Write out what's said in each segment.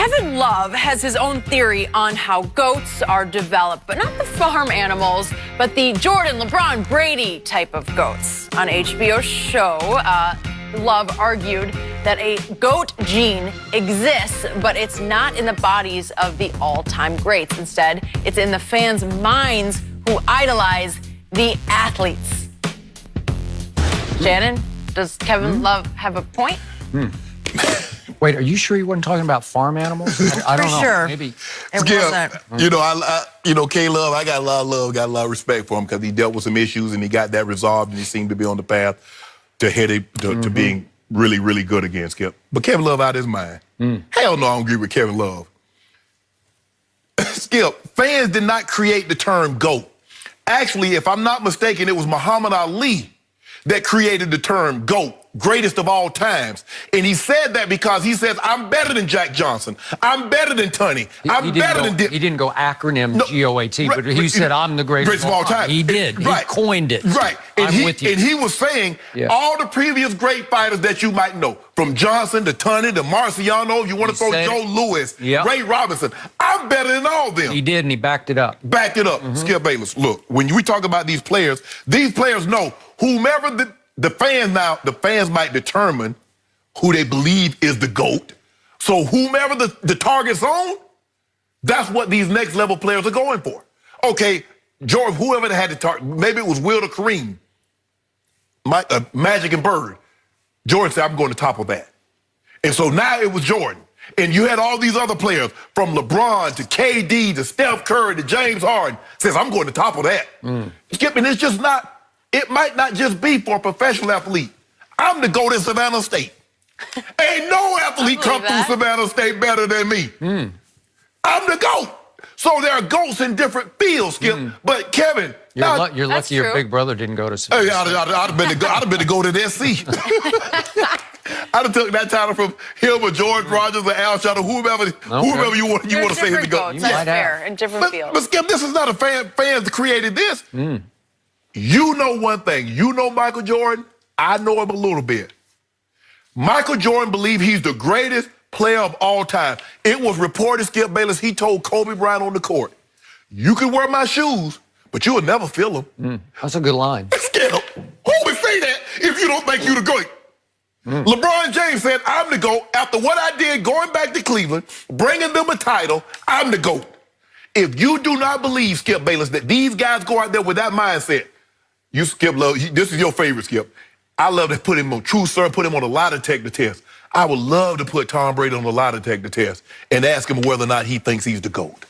Kevin Love has his own theory on how goats are developed, but not the farm animals, but the Jordan, LeBron, Brady type of goats. On HBO's show, Love argued that a GOAT gene exists, but it's not in the bodies of the all-time greats. Instead, it's in the fans' minds who idolize the athletes. Shannon, does Kevin Love have a point? Wait, are you sure he wasn't talking about farm animals? I don't know. Sure. Maybe. K-Love, I got a lot of love, got a lot of respect for him because he dealt with some issues and he got that resolved and he seemed to be on the path to being really, really good again, Skip. But Kevin Love out of his mind. Hell no, I don't agree with Kevin Love. Skip, fans did not create the term GOAT. Actually, if I'm not mistaken, it was Muhammad Ali that created the term GOAT, greatest of all times. And he said that because he says, I'm better than Jack Johnson. I'm better than Tunney. I'm better than... He didn't go acronym GOAT, but he said, I'm the greatest of all time. He did. He coined it. Right. I'm with you. And he was saying all the previous great fighters that you might know, from Johnson to Tunney to Marciano, you want to throw Joe Louis, Ray Robinson, I'm better than all of them. He did, and he backed it up. Backed it up. Skip Bayless, look, when we talk about these players know whomever the fans might determine who they believe is the GOAT. So whomever the target's on, that's what these next level players are going for. Okay, George, whoever had the target, maybe it was Will or Kareem, Magic and Bird. Jordan said, I'm going to top of that. And so now it was Jordan. And you had all these other players, from LeBron to KD to Steph Curry to James Harden, says, I'm going to top of that. Skip, and it's just not, it might not just be for a professional athlete. I'm the GOAT at Savannah State. Ain't no athlete come through Savannah State better than me. I'm the GOAT. So there are GOATs in different fields, Skip. But Kevin, you're lucky your big brother didn't go to Savannah. Hey, I'd have been the GOAT at SC. I'd have took that title from him or George Rogers or Al Shannon, whoever you want to say is the GOAT. That's fair, in different fields. But Skip, this is not a fans that created this. You know one thing. You know Michael Jordan. I know him a little bit. Michael Jordan believed he's the greatest player of all time. It was reported, Skip Bayless, he told Kobe Bryant on the court, you can wear my shoes, but you will never feel them. That's a good line. Skip, who would say that if you don't think you the GOAT? LeBron James said, I'm the GOAT. After what I did going back to Cleveland, bringing them a title, I'm the GOAT. If you do not believe, Skip Bayless, that these guys go out there with that mindset, you, Skip, this is your favorite, Skip. I love to put him on True Sir, put him on a lie detector test. I would love to put Tom Brady on a lie detector test and ask him whether or not he thinks he's the GOAT.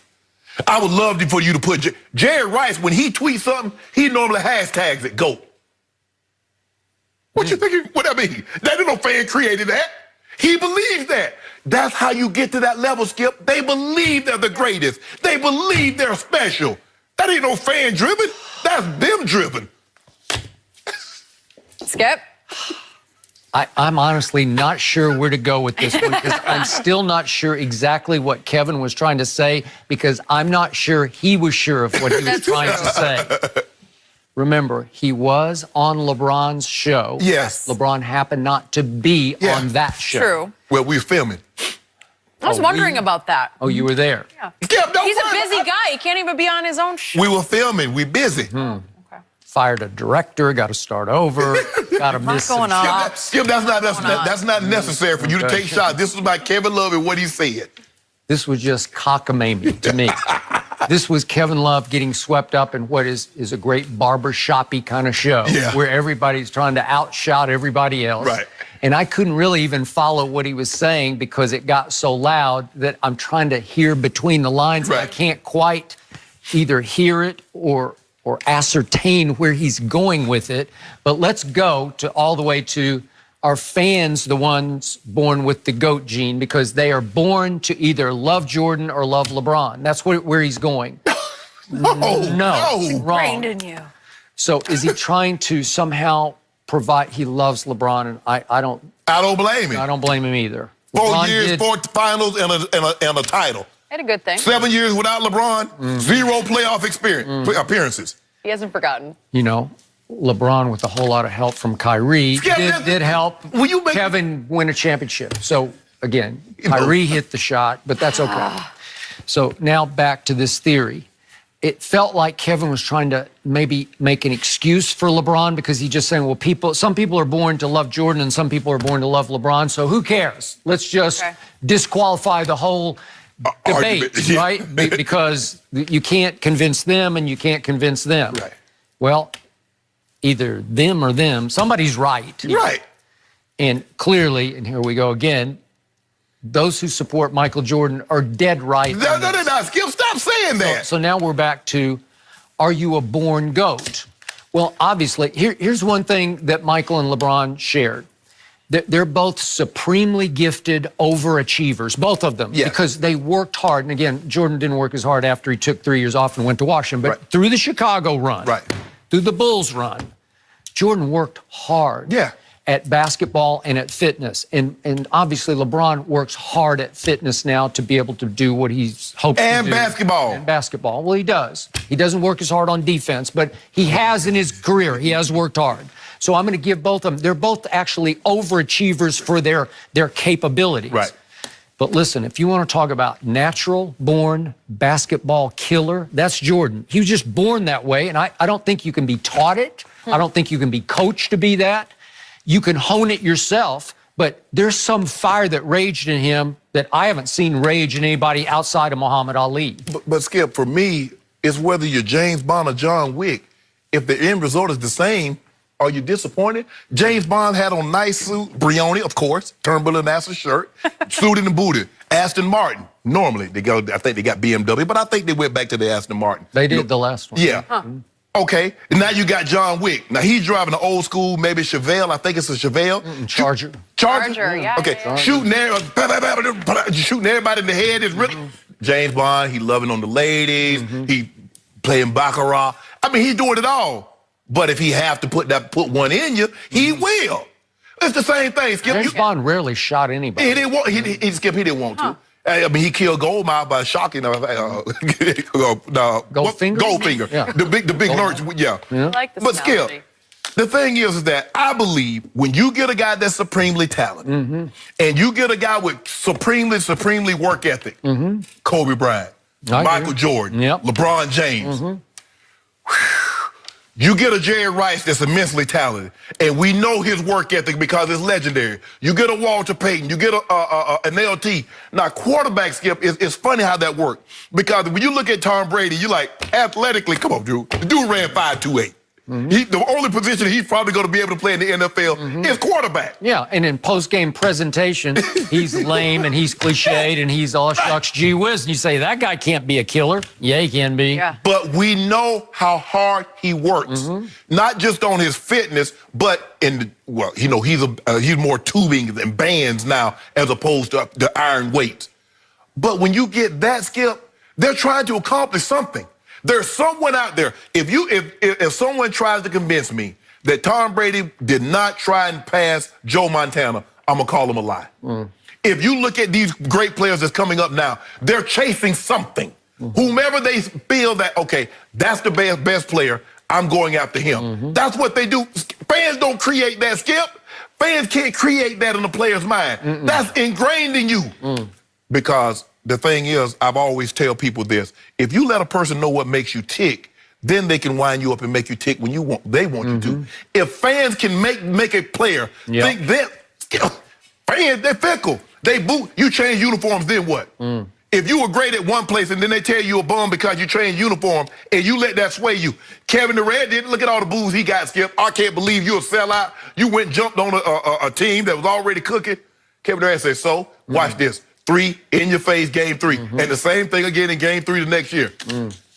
I would love for you to put Jerry Rice, when he tweets something, he normally hashtags it GOAT. What you think? What that mean? That ain't no fan created that. He believes that. That's how you get to that level, Skip. They believe they're the greatest. They believe they're special. That ain't no fan driven. That's them driven. Skip? I'm honestly not sure where to go with this one because I'm still not sure exactly what Kevin was trying to say because I'm not sure he was sure of what he was trying to say. Remember, he was on LeBron's show. Yes. LeBron happened not to be on that show. True. Well, we were filming. I was wondering about that. Oh, you were there? Yeah. Skip, He's a busy guy. He can't even be on his own show. We were filming. We busy. Fired a director, got to start over, got to miss some shots. Skip, that's not necessary for you to take shots. This was about Kevin Love and what he said. This was just cockamamie to me. This was Kevin Love getting swept up in what is a great barbershop-y kind of show where everybody's trying to outshout everybody else. Right. And I couldn't really even follow what he was saying because it got so loud that I'm trying to hear between the lines. And I can't quite either hear it or ascertain where he's going with it. But let's go all the way to our fans, the ones born with the GOAT gene, because they are born to either love Jordan or love LeBron. That's where he's going. No, wrong. Ingrained in you. So is he trying to somehow provide, he loves LeBron, and I don't blame him. I don't blame him either. 4 years, 4 finals, and a title. Had a good thing. 7 years without LeBron, 0 playoff appearances. He hasn't forgotten. You know, LeBron with a whole lot of help from Kyrie did help Kevin win a championship. So again, Kyrie hit the shot, but that's okay. So now back to this theory. It felt like Kevin was trying to maybe make an excuse for LeBron because he's just saying, well, some people are born to love Jordan and some people are born to love LeBron, so who cares? Let's just disqualify the whole debate, right? Because you can't convince them and you can't convince them. Right. Well, either them or them, somebody's right. Right. And clearly, and here we go again, those who support Michael Jordan are dead right. No, Skip, stop saying that. So now we're back to, are you a born GOAT? Well, obviously, here's one thing that Michael and LeBron shared. They're both supremely gifted overachievers, both of them, because they worked hard. And again, Jordan didn't work as hard after he took 3 years off and went to Washington, but through the Chicago run, through the Bulls run, Jordan worked hard. At basketball and at fitness. And obviously LeBron works hard at fitness now to be able to do what he's hoping to do. And basketball. And basketball. Well, he does. He doesn't work as hard on defense, but he has in his career. He has worked hard. So I'm going to give both of them. They're both actually overachievers for their capabilities. Right. But listen, if you want to talk about natural-born basketball killer, that's Jordan. He was just born that way, and I don't think you can be taught it. I don't think you can be coached to be that. You can hone it yourself, but there's some fire that raged in him that I haven't seen rage in anybody outside of Muhammad Ali. But Skip, for me, it's whether you're James Bond or John Wick. If the end result is the same, are you disappointed? James Bond had on nice suit, Brioni, of course, Turnbull and Nassar shirt, suited and booted. Aston Martin, normally I think they got BMW, but I think they went back to the Aston Martin. They did the last one. Yeah. Okay, and now you got John Wick. Now he's driving an old school, maybe Chevelle. I think it's a Chevelle. Charger. Charger, yeah. Okay, shooting everybody in the head. Is really James Bond. He loving on the ladies. He playing baccarat. I mean, he's doing it all. But if he have to put one in you, he will. It's the same thing. Skip. James Bond rarely shot anybody. He didn't want. Skip. He didn't want to. I mean, he killed Goldmouth by shocking Goldfinger? Goldfinger. Yeah. The big lurch. I like this But Skip, the thing is that I believe when you get a guy that's supremely talented and you get a guy with supremely work ethic, Kobe Bryant, Michael Jordan, LeBron James, you get a Jerry Rice that's immensely talented, and we know his work ethic because it's legendary. You get a Walter Payton, you get an LT. Now, quarterback, Skip, it's funny how that works. Because when you look at Tom Brady, you like, athletically, come on, dude. The dude ran 5'2". The only position he's probably going to be able to play in the NFL is quarterback. Yeah, and in post-game presentation, he's lame and he's cliched and he's all shucks, gee whiz. And you say, that guy can't be a killer. Yeah, he can be. Yeah. But we know how hard he works. Not just on his fitness, but he's more tubing and bands now as opposed to the iron weights. But when you get that, Skip, they're trying to accomplish something. There's someone out there. If someone tries to convince me that Tom Brady did not try and pass Joe Montana, I'm going to call him a lie. If you look at these great players that's coming up now, they're chasing something. Whomever they feel that, okay, that's the best player, I'm going after him. That's what they do. Fans don't create that, Skip. Fans can't create that in a player's mind. That's ingrained in you. Because the thing is, I've always tell people this: if you let a person know what makes you tick, then they can wind you up and make you tick when they want you to. If fans can make a player think that, fans, they're fickle. They boot. You change uniforms, then what? If you were great at one place and then they tell you a bum because you changed uniform and you let that sway you. Kevin Durant didn't. Look at all the boos he got, Skip. I can't believe you're a sellout. You went and jumped on a team that was already cooking. Kevin Durant said, so, watch this. 3 in your face, game 3. And the same thing again in game 3 the next year.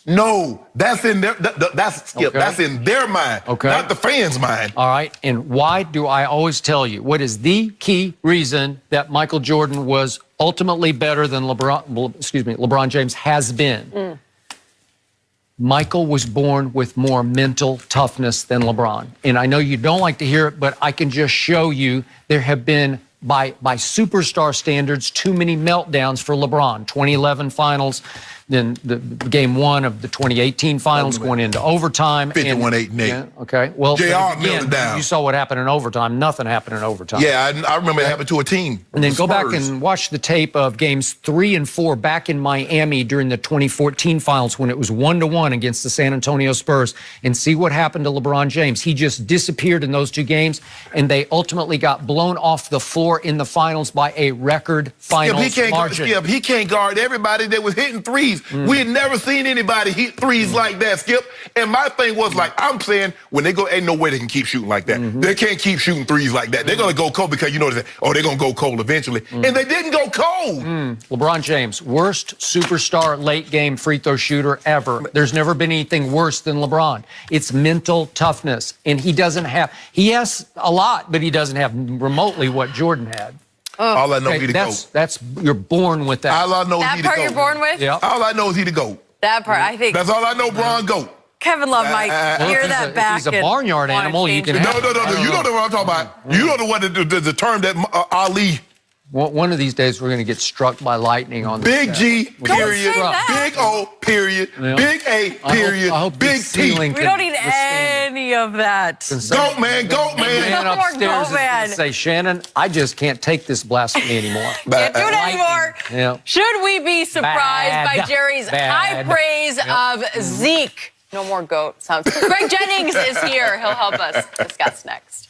No, that's in their that's Skip. That's in their mind, not the fans' mind. All right. And why do I always tell you what is the key reason that Michael Jordan was ultimately better than LeBron James has been? Michael was born with more mental toughness than LeBron. And I know you don't like to hear it, but I can just show you there have been by superstar standards, too many meltdowns for LeBron. 2011 finals, then the game one of the 2018 finals going into overtime. 51-8-8. Yeah, okay. Well, JR again, milled it down. you saw what happened in overtime. Nothing happened in overtime. Yeah, I remember it happened to a team. And then The go back Spurs. and watch the tape of games 3 and 4 back in Miami during the 2014 finals when it was 1-1 against the San Antonio Spurs, and see what happened to LeBron James. He just disappeared in those 2 games, and they ultimately got blown off the floor in the finals by a record finals margin. Skip, he can't guard everybody that was hitting threes. We had never seen anybody hit threes like that, Skip. And my thing was like, I'm saying, when they go, ain't no way they can keep shooting like that. They can't keep shooting threes like that. They're going to go cold because you know, they're going to go cold eventually. And they didn't go cold. LeBron James, worst superstar late game free throw shooter ever. There's never been anything worse than LeBron. It's mental toughness. And he has a lot, but he doesn't have remotely what Jordan had. All I know is he the GOAT. That's you're born with that. All I know is he the That part GOAT. you're born with? Yeah. All I know is he the GOAT. That part, I think. That's all I know, Bron GOAT. Kevin Love might hear that back. He's a barnyard and animal. You can have No. You know what I'm talking about. You know the one the term that Ali. One of these days, we're going to get struck by lightning on this. Big G, period. say that. Big O, period. Yeah. Big A, period. I hope Big this T. ceiling We can don't need withstand it. any of that. Goat man, goat man. Man No more upstairs goat is going man. to say, Shannon, I just can't take this blasphemy anymore. Can't do it anymore. Yeah. Should we be surprised by Bad. Jerry's high Bad. praise of Zeke? No more goat sounds. Greg Jennings is here. He'll help us discuss next.